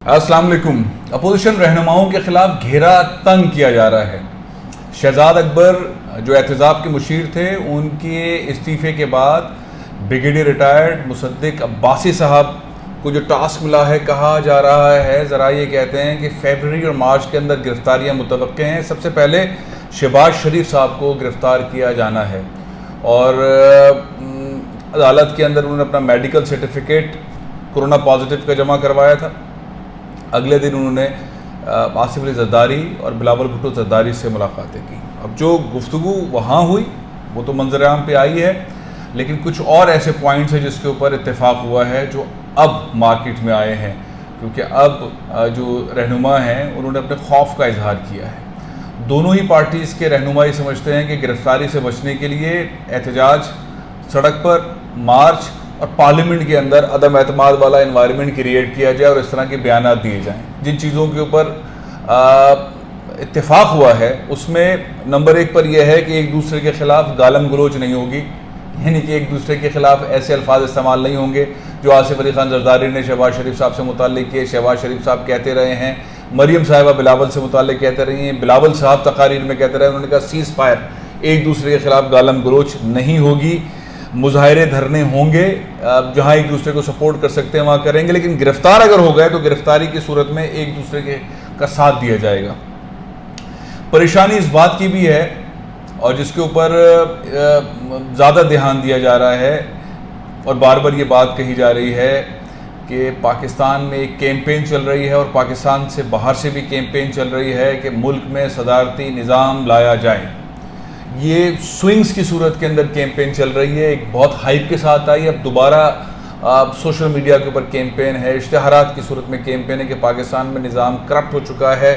अस्सलाम वालेकुम। अपोजिशन रहनुमाओं के खिलाफ घेरा तंग किया जा रहा है। शहजाद अकबर जो एहतजाब के मुशीर थे, उनके इस्तीफ़े के बाद ब्रिगेडियर रिटायर्ड मुसद्दिक अब्बासी साहब को जो टास्क मिला है, कहा जा रहा है, ज़रा ये कहते हैं कि फरवरी और मार्च के अंदर गिरफ्तारियाँ मुतवक्के हैं। सबसे पहले शहबाज शरीफ साहब को गिरफ़्तार किया जाना है और अदालत के अंदर उन्होंने अपना मेडिकल सर्टिफिकेट कोरोना पॉजिटिव का जमा करवाया था। अगले दिन उन्होंने आसिफ अली जरदारी और बिलावल भुट्टो जरदारी से मुलाकातें की। अब जो गुफ्तगू वहाँ हुई वो तो मंजर-ए-आम पे आई है, लेकिन कुछ और ऐसे पॉइंट्स हैं जिसके ऊपर इत्तेफाक हुआ है जो अब मार्केट में आए हैं, क्योंकि अब जो रहनुमा हैं उन्होंने अपने खौफ का इजहार किया है। दोनों ही पार्टीज़ के रहनुमा ये समझते हैं कि गिरफ्तारी से बचने के लिए एहतजाज, सड़क पर मार्च और पार्लियामेंट के अंदर अदम एतमाद वाला इन्वायरमेंट क्रिएट किया जाए और इस तरह के बयानात दिए जाएं। जिन चीज़ों के ऊपर इत्तेफाक हुआ है उसमें नंबर 1 पर यह है कि एक दूसरे के ख़िलाफ़ गालम गलोच नहीं होगी, यानी कि एक दूसरे के ख़िलाफ़ ऐसे अल्फाज इस्तेमाल नहीं होंगे जो आसिफ अली खान जरदारी ने शहबाज शरीफ साहब से मुताल्लिक़ किए। शहबाज शरीफ साहब कहते रहे हैं, मरियम साहिबा बिलावल से मुताल्लिक़ कहते रही हैं, बिलावल साहब तकारीर में कहते रहे, उन्होंने कहा सीज़ फायर, एक दूसरे के ख़िलाफ़ गालम गलोच नहीं होगी। मुजाहरे धरने होंगे, जहाँ एक दूसरे को सपोर्ट कर सकते हैं वहाँ करेंगे, लेकिन गिरफ्तार अगर हो गए तो गिरफ्तारी की सूरत में एक दूसरे का साथ दिया जाएगा। परेशानी इस बात की भी है और जिसके ऊपर ज़्यादा ध्यान दिया जा रहा है और बार बार ये बात कही जा रही है कि पाकिस्तान में एक कैंपेन चल रही है और पाकिस्तान से बाहर से भी कैंपेन चल रही है कि मुल्क में सदारती निज़ाम लाया जाए। ये स्विंग्स की सूरत के अंदर कैंपेन चल रही है, एक बहुत हाइप के साथ आई। अब दोबारा सोशल मीडिया के ऊपर कैंपेन है, इश्तिहारात की सूरत में कैंपेन है कि पाकिस्तान में निज़ाम करप्ट हो चुका है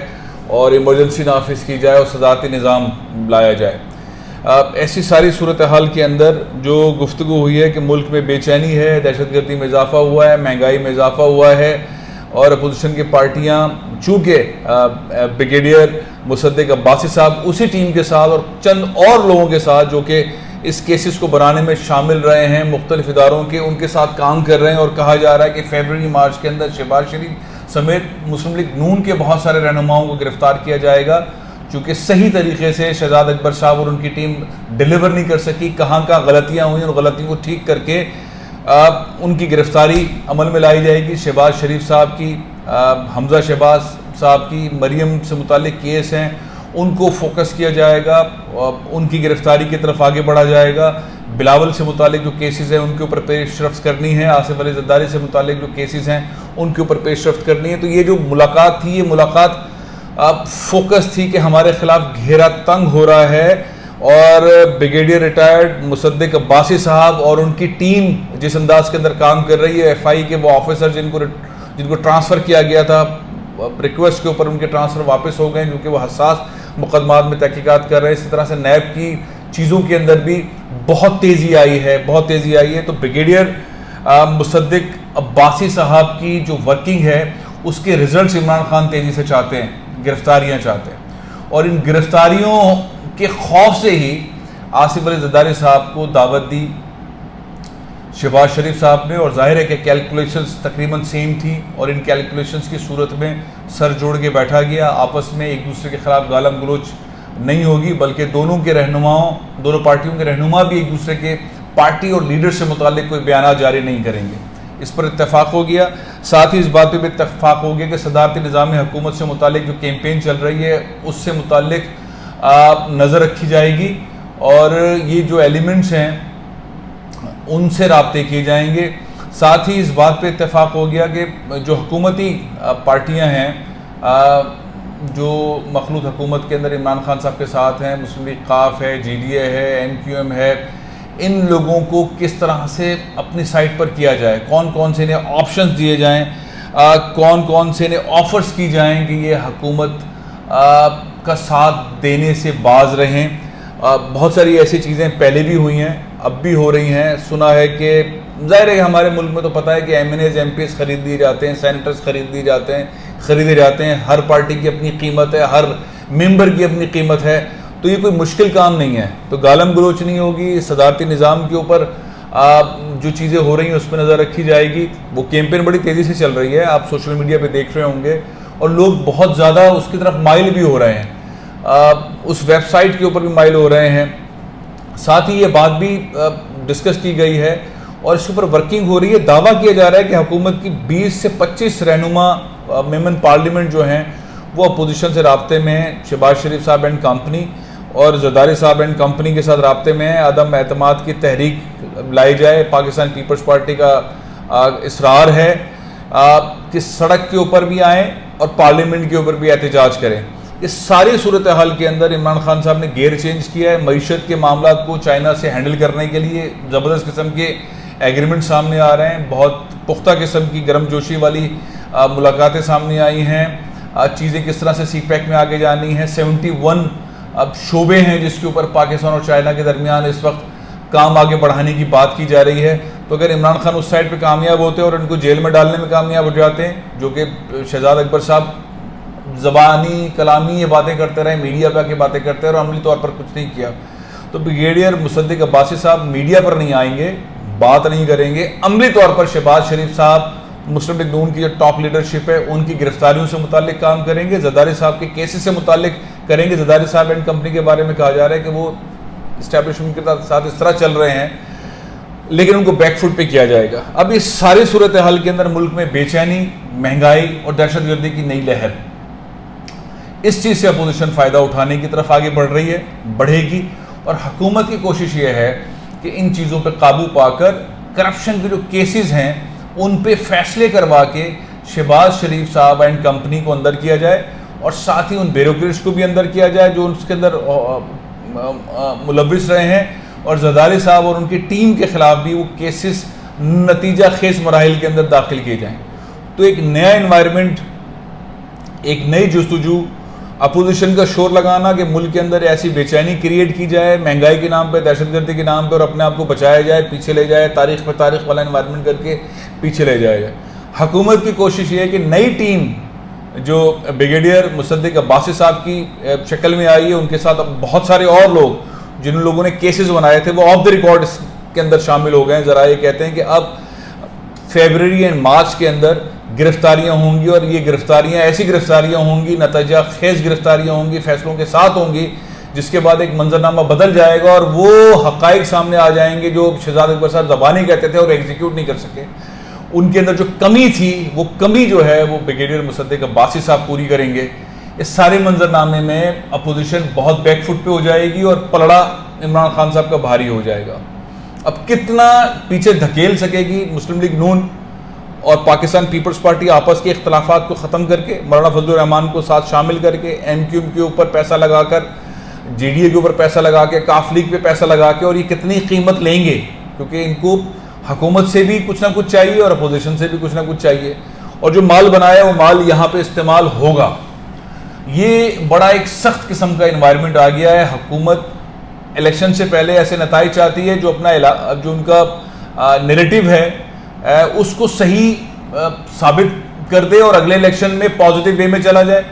और इमरजेंसी नाफिज की जाए और सदारती निज़ाम लाया जाए। ऐसी सारी सूरत हाल के अंदर जो गुफ्तगू हुई है कि मुल्क में बेचैनी है, दहशतगर्दी में इजाफ़ा हुआ है, महंगाई में इजाफ़ा हुआ है और अपोजिशन की पार्टियाँ चूँकि ब्रिगेडियर मुसद्दिक अब्बासी साहब उसी टीम के साथ और चंद और लोगों के साथ जो कि इस केसेस को बनाने में शामिल रहे हैं, मुख्तलिफ इदारों के, उनके साथ काम कर रहे हैं और कहा जा रहा है कि फरवरी मार्च के अंदर शहबाज शरीफ समेत मुस्लिम लीग नून के बहुत सारे रहनुमाओं को गिरफ्तार किया जाएगा, चूँकि सही तरीके से शहजाद अकबर साहब और उनकी टीम डिलीवर नहीं कर सकी। कहाँ गलतियाँ हुई और गलतियों को ठीक करके उनकी गिरफ्तारी अमल में लाई जाएगी। शहबाज शरीफ साहब की, हमजा शहबाज साहब की, मरियम से मुतालिक केस हैं, उनको फोकस किया जाएगा, उनकी गिरफ्तारी की तरफ आगे बढ़ा जाएगा। बिलावल से मुतालिक जो केसेस हैं उनके ऊपर पेशरफ्त करनी है, आसिफ अली जरदारी से मुतालिक जो केसेस हैं उनके ऊपर पेशरफ्त करनी है। तो ये जो मुलाकात थी, ये मुलाकात फोकस थी कि हमारे खिलाफ घेरा तंग हो रहा है और ब्रिगेडियर रिटायर्ड मुसद्दिक अब्बासी साहब और उनकी टीम जिस अंदाज के अंदर काम कर रही है, FI के वो ऑफिसर जिनको ट्रांसफ़र किया गया था रिक्वेस्ट के ऊपर, उनके ट्रांसफ़र वापस हो गए क्योंकि वो हसास मुकदमात में तहकीकात कर रहे हैं। इसी तरह से नैब की चीज़ों के अंदर भी बहुत तेज़ी आई है, तो ब्रिगेडियर मुसद्दिक अब्बासी साहब की जो वर्किंग है उसके रिजल्ट इमरान खान तेज़ी से चाहते हैं, गिरफ्तारियाँ चाहते हैं और इन गिरफ्तारियों के खौफ से ही आसिफ अली जरदारी साहब को दावत दी शहबाज शरीफ साहब ने और जाहिर है कि कैलकुलेशंस तकरीबन सेम थी और इन कैलकुलेशंस की सूरत में सर जोड़ के बैठा गया। आपस में एक दूसरे के ख़िलाफ़ गालम गलोच नहीं होगी, बल्कि दोनों पार्टियों के रहनुमा भी एक दूसरे के पार्टी और लीडर से मुताल्लिक़ कोई बयान जारी नहीं करेंगे। इस पर इत्तेफाक हो गया। साथ ही इस बात पर भी इत्तेफाक हो गया कि सदारती निज़ाम हुकूमत से मुताल्लिक़ जो कैंपेन चल रही है उससे मुताल्लिक़ नज़र रखी जाएगी और ये जो एलिमेंट्स हैं उनसे राब्ते किए जाएंगे। साथ ही इस बात पे इत्तेफाक हो गया कि जो हुकूमती पार्टियां हैं, जो मखलूत हुकूमत के अंदर इमरान खान साहब के साथ हैं, मुस्लिम लीग काफ है, GDA है, MQM है, इन लोगों को किस तरह से अपनी साइड पर किया जाए, कौन कौन से इन्हें ऑप्शंस दिए जाएँ, कौन कौन से इन्हें ऑफ़र्स की जाएँ कि ये हुकूमत का साथ देने से बाज रहें। बहुत सारी ऐसी चीज़ें पहले भी हुई हैं, अब भी हो रही हैं। सुना है कि ज़ाहिर है कि हमारे मुल्क में तो पता है कि MNAs MPs ख़रीद दिए जाते हैं, सेनेटर्स खरीदे जाते हैं। हर पार्टी की अपनी कीमत है, हर मेंबर की अपनी कीमत है, तो ये कोई मुश्किल काम नहीं है। तो गालम गलोच नहीं होगी, सदारती निज़ाम के ऊपर जो चीज़ें हो रही हैं उस पर नज़र रखी जाएगी। वो कैंपेन बड़ी तेज़ी से चल रही है, आप सोशल मीडिया पे देख रहे होंगे, और लोग बहुत ज़्यादा उसकी तरफ माइल भी हो रहे हैं, उस वेबसाइट के ऊपर भी माइल हो रहे हैं। साथ ही ये बात भी डिस्कस की गई है और इसके ऊपर वर्किंग हो रही है। दावा किया जा रहा है कि हुकूमत की 20 से 25 रहनुमा मेंबर पार्लियामेंट जो हैं वो अपोजिशन से राब्ते में हैं। शहबाज शरीफ साहब एंड कंपनी और जरदारी साहब एंड कंपनी के साथ राब्ते में है। अदम एतमाद की तहरीक लाई जाए, पाकिस्तान पीपल्स पार्टी का इसरार है कि सड़क के ऊपर भी आएँ और पार्लियामेंट के ऊपर भी एहतजाज करें। इस सारी सूरत हाल के अंदर इमरान खान साहब ने गेयर चेंज किया है। मईशत के मामला को चाइना से हैंडल करने के लिए ज़बरदस्त किस्म के एग्रीमेंट सामने आ रहे हैं, बहुत पुख्ता किस्म की गर्मजोशी वाली मुलाकातें सामने आई हैं। चीज़ें किस तरह से CPEC में आगे जानी है। 71 अब शोबे हैं जिसके ऊपर पाकिस्तान और चाइना के दरमियान इस वक्त काम आगे बढ़ाने की बात की जा रही है। तो अगर इमरान खान उस साइड पे कामयाब होते हैं और उनको जेल में डालने में कामयाब हो जाते हैं, जो कि शहजाद अकबर साहब ज़बानी कलामी ये बातें करते रहे, मीडिया पे आके बातें करते रहे और अमली तौर पर कुछ नहीं किया, तो ब्रिगेडियर मुसद्दिक अब्बासी साहब मीडिया पर नहीं आएंगे, बात नहीं करेंगे। अमली तौर पर शहबाज शरीफ साहब, मुस्लिम लीग नून की जो टॉप लीडरशिप है उनकी गिरफ्तारियों से मुतालिक काम करेंगे, जरदारी साहब के केसेस से मुतालिक करेंगे। जरदारी साहब एंड कंपनी के बारे में कहा जा रहा है कि वो इस्टेब्लिशमेंट के साथ इस तरह चल रहे हैं, लेकिन उनको बैकफुट पे किया जाएगा। अब इस सारी सूरत हाल के अंदर मुल्क में बेचैनी, महंगाई और दहशतगर्दी की नई लहर, इस चीज़ से अपोजिशन फ़ायदा उठाने की तरफ आगे बढ़ रही है, बढ़ेगी। और हुकूमत की कोशिश ये है कि इन चीज़ों पर काबू पाकर करप्शन के जो केसेस हैं उन पे फैसले करवा के शहबाज शरीफ साहब एंड कंपनी को अंदर किया जाए और साथ ही उन ब्यूरोक्रेट्स को भी अंदर किया जाए जो उसके अंदर मुलविस रहे हैं, और जरदारी साहब और उनकी टीम के खिलाफ भी वो केसेस नतीजा खेज मराहिल के अंदर दाखिल किए जाएँ। तो एक नया इन्वायरमेंट, एक नई जुस्तजू, अपोजिशन का शोर लगाना कि मुल्क के अंदर ऐसी बेचैनी क्रिएट की जाए महंगाई के नाम पे, दहशतगर्दी के नाम पे, और अपने आप को बचाया जाए, पीछे ले जाए, तारीख पे तारीख वाला इन्वायरमेंट करके पीछे ले जाया जाए। हुकूमत की कोशिश ये है कि नई टीम जो ब्रिगेडियर मुसद्दिक अब्बासी साहब की शक्ल में आई है, उनके साथ अब बहुत सारे और लोग जिन लोगों ने केसेस बनाए थे वो ऑफ द रिकॉर्ड के अंदर शामिल हो गए हैं। ज़रा ये कहते हैं कि अब फरवरी एंड मार्च के अंदर गिरफ्तारियां होंगी, और ये गिरफ्तारियां ऐसी गिरफ्तारियां होंगी, नतीजा खेज गिरफ्तारियां होंगी, फैसलों के साथ होंगी, जिसके बाद एक मंजरनामा बदल जाएगा और वो हक़ाइक़ सामने आ जाएंगे जो शहजाद अकबर साहब ज़बानी कहते थे और एग्जीक्यूट नहीं कर सके। उनके अंदर जो कमी थी वो कमी जो है वो ब्रिगेडियर मुसद्दिक अब्बासी साहब पूरी करेंगे। इस सारे मंजरनामे में अपोजिशन बहुत बैकफुट पे हो जाएगी और पलड़ा इमरान खान साहब का भारी हो जाएगा। अब कितना पीछे धकेल सकेगी मुस्लिम लीग नून और पाकिस्तान पीपल्स पार्टी आपस के इख्तलाफात को ख़त्म करके, मौलाना फजलुर रहमान को साथ शामिल करके, MQM के ऊपर पैसा लगाकर, JDA के ऊपर पैसा लगा के, काफ लीग पे पैसा लगा के, और ये कितनी कीमत लेंगे, क्योंकि इनको हुकूमत से भी कुछ ना कुछ चाहिए और अपोजिशन से भी कुछ ना कुछ चाहिए, और जो माल बनाया वो माल यहाँ पे इस्तेमाल होगा। ये बड़ा एक सख्त किस्म का इन्वायरमेंट आ गया है। हुकूमत इलेक्शन से पहले ऐसे नताइज चाहती है जो अपना जो उनका नैरेटिव है उसको सही साबित कर दे और अगले इलेक्शन में पॉजिटिव वे में चला जाए,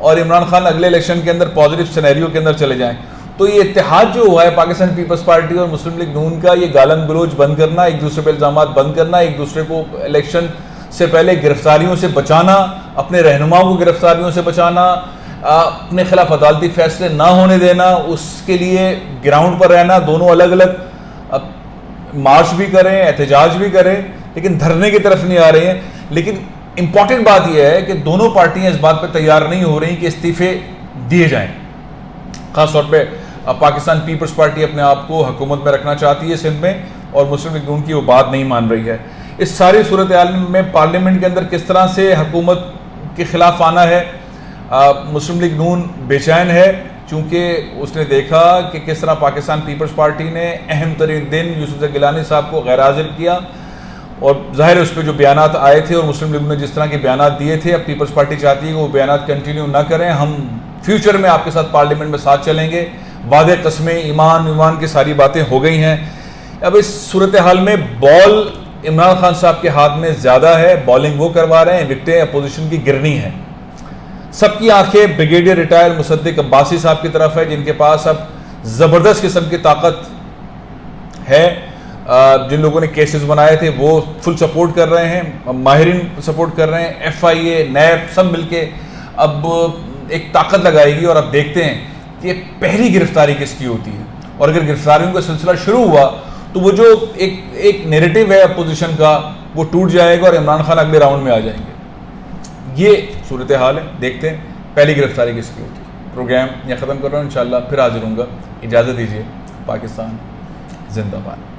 और इमरान खान अगले इलेक्शन के अंदर पॉजिटिव सिनेरियो के अंदर चले जाएं। तो ये इत्तेहाद जो हुआ है पाकिस्तान पीपल्स पार्टी और मुस्लिम लीग नून का, ये गालम गलोच बंद करना, एक दूसरे पर इल्ज़ामात बंद करना, एक दूसरे को इलेक्शन से पहले गिरफ्तारियों से बचाना, अपने रहनुमाओं को गिरफ्तारियों से बचाना, अपने खिलाफ अदालती फैसले ना होने देना, उसके लिए ग्राउंड पर रहना, दोनों अलग अलग मार्च भी करें, एहतजाज भी करें, लेकिन धरने की तरफ नहीं आ रहे हैं। लेकिन इंपॉर्टेंट बात यह है कि दोनों पार्टियां इस बात पर तैयार नहीं हो रही कि इस्तीफे दिए जाएं। खासतौर पर पाकिस्तान पीपल्स पार्टी अपने आप को हुकूमत में रखना चाहती है सिंध में, और मुस्लिम लीग नून की वो बात नहीं मान रही है। इस सारी सूरत हाल में पार्लियामेंट के अंदर किस तरह से हुकूमत के खिलाफ आना है, मुस्लिम लीग नून बेचैन है, चूँकि उसने देखा कि किस तरह पाकिस्तान पीपल्स पार्टी ने अहम तरीन दिन यूसुफ गिलानी साहब को गैर हाजिर किया, और ज़ाहिर है उस पर जो बयानात आए थे और मुस्लिम लीग ने जिस तरह के बयानात दिए थे, अब पीपल्स पार्टी चाहती है कि वो बयानात कंटिन्यू ना करें, हम फ्यूचर में आपके साथ पार्लियामेंट में साथ चलेंगे, वादे कस्में ईमान की सारी बातें हो गई हैं। अब इस सूरत हाल में बॉल इमरान खान साहब के हाथ में ज़्यादा है, बॉलिंग वो करवा रहे हैं, विकेटें अपोजिशन की गिरनी है। सबकी आंखें ब्रिगेडियर रिटायर मुसद्दिक अब्बासी साहब की तरफ है, जिनके पास अब ज़बरदस्त किस्म की ताकत है। जिन लोगों ने केसेस बनाए थे वो फुल सपोर्ट कर रहे हैं, माहिरीन सपोर्ट कर रहे हैं, FIA, नैब सब मिलके अब एक ताकत लगाएगी और अब देखते हैं कि पहली गिरफ्तारी किसकी होती है। और अगर गिरफ्तारियों का सिलसिला शुरू हुआ तो वो जो एक नेरेटिव है अपोजिशन का वो टूट जाएगा और इमरान खान अगले राउंड में आ जाएंगे। ये सूरत हाल है, देखते हैं पहली गिरफ्तारी किसकी होती है। प्रोग्राम यहाँ ख़त्म कर रहा हूँ, इंशाल्लाह फिर हाजिर होऊंगा। इजाज़त दीजिए। पाकिस्तान जिंदाबाद।